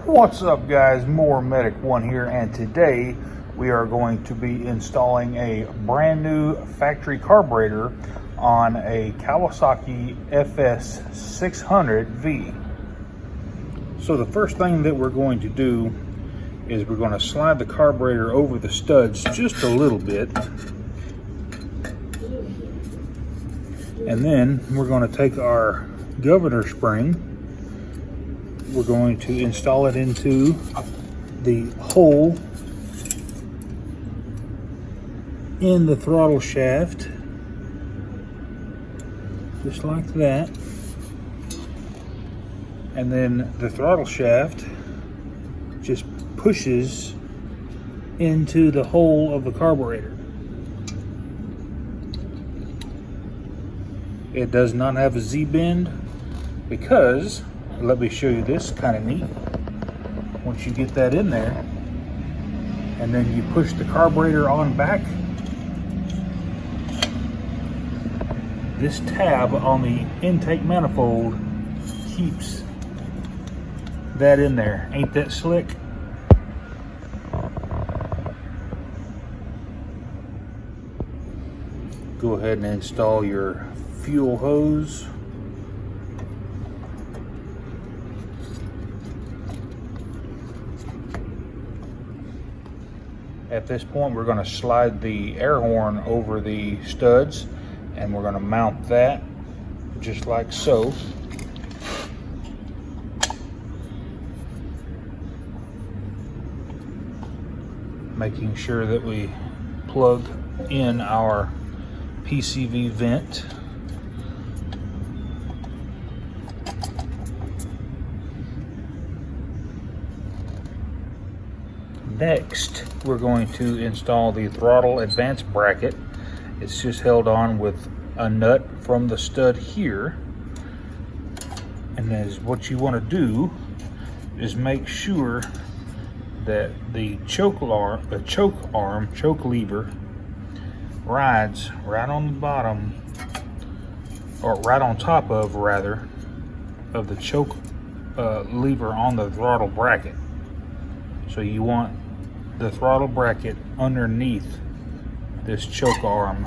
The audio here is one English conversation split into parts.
What's up, guys? More Medic One here, and today we are going to be installing a brand new factory carburetor on a Kawasaki Fs600V. So the first thing that we're going to do is we're going to slide the carburetor over the studs just a little bit, and then we're going to take our governor spring. We're going to install it into the hole in the throttle shaft, just like that. And then the throttle shaft just pushes into the hole of the carburetor. It does not have a Z-bend because, let me show you this, kind of neat. Once you get that in there, and then you push the carburetor on back, this tab on the intake manifold keeps that in there. Ain't that slick? Go ahead and install your fuel hose. At this point, we're going to slide the air horn over the studs, and we're going to mount that just like so. Making sure that we plug in our PCV vent. Next, we're going to install the throttle advance bracket. It's just held on with a nut from the stud here. And then what you want to do is make sure that the choke lever rides right on the bottom, or right on top of, rather, of the choke lever on the throttle bracket. So you want the throttle bracket underneath this choke arm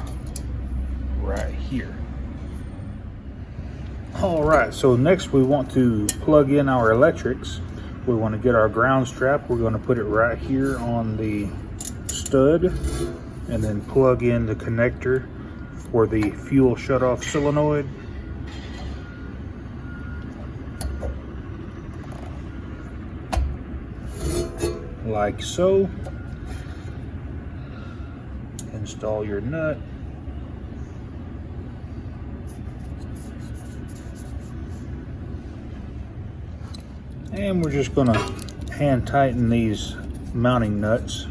right here. All right, so next we want to plug in our electrics. We want to get our ground strap. We're going to put it right here on the stud, and then plug in the connector for the fuel shutoff solenoid. Like so. Install your nut. And we're just going to hand tighten these mounting nuts.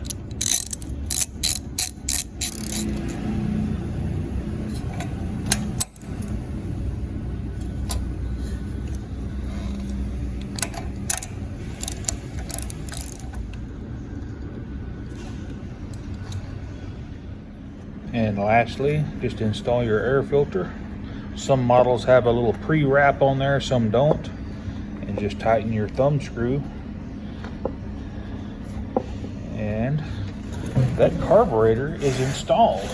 And lastly, just install your air filter. Some models have a little pre-wrap on there, some don't. And just tighten your thumb screw. And that carburetor is installed.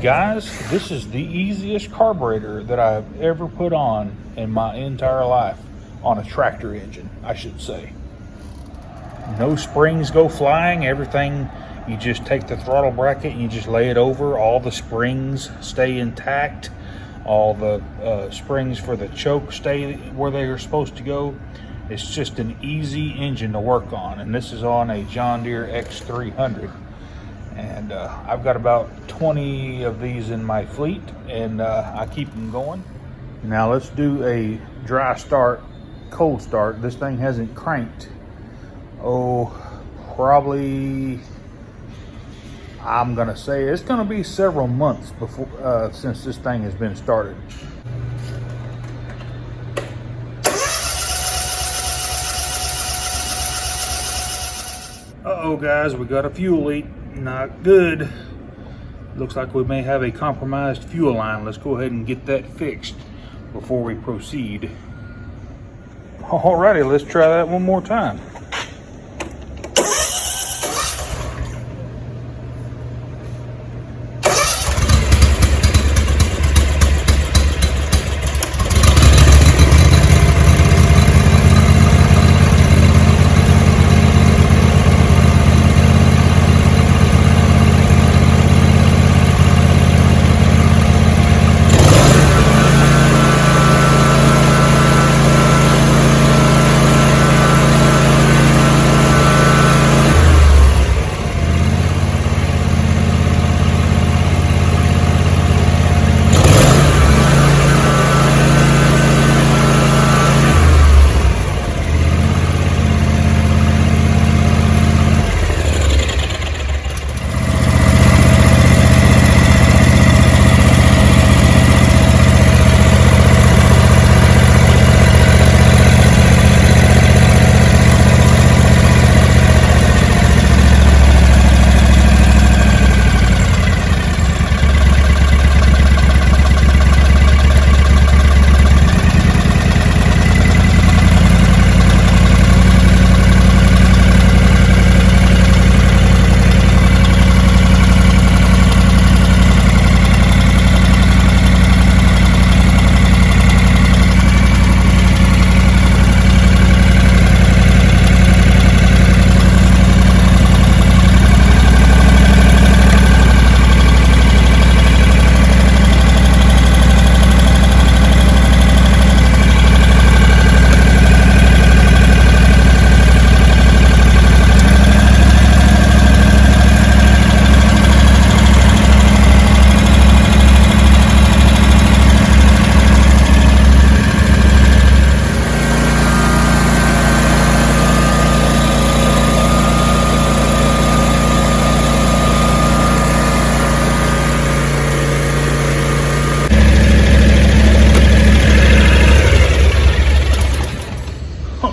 Guys, this is the easiest carburetor that I've ever put on in my entire life, on a tractor engine, I should say. No springs go flying. Everything, you just take the throttle bracket and you just lay it over. All the springs stay intact. All the springs for the choke stay where they are supposed to go. It's just an easy engine to work on, and this is on a John Deere X300. And I've got about 20 of these in my fleet, and I keep them going. Now let's do a dry start, cold start. This thing hasn't cranked, probably, I'm gonna say it's gonna be several months before since this thing has been started. Uh-oh, guys, we got a fuel leak. Not good. Looks like we may have a compromised fuel line. Let's go ahead and get that fixed before we proceed. Alrighty, let's try that one more time.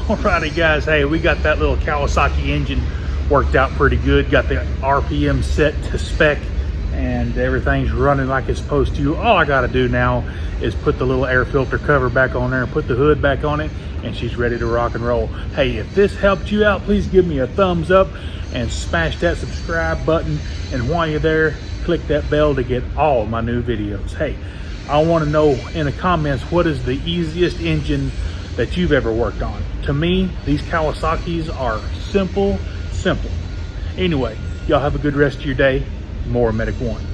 Alrighty guys, hey, we got that little Kawasaki engine worked out pretty good. Got the RPM set to spec and everything's running like it's supposed to. All I gotta do now is put the little air filter cover back on there and put the hood back on it, and she's ready to rock and roll. Hey, if this helped you out, please give me a thumbs up and smash that subscribe button. And while you're there, click that bell to get all of my new videos. Hey, I want to know in the comments, what is the easiest engine that you've ever worked on? To me, these Kawasaki's are simple. Anyway, y'all have a good rest of your day. More Medic One.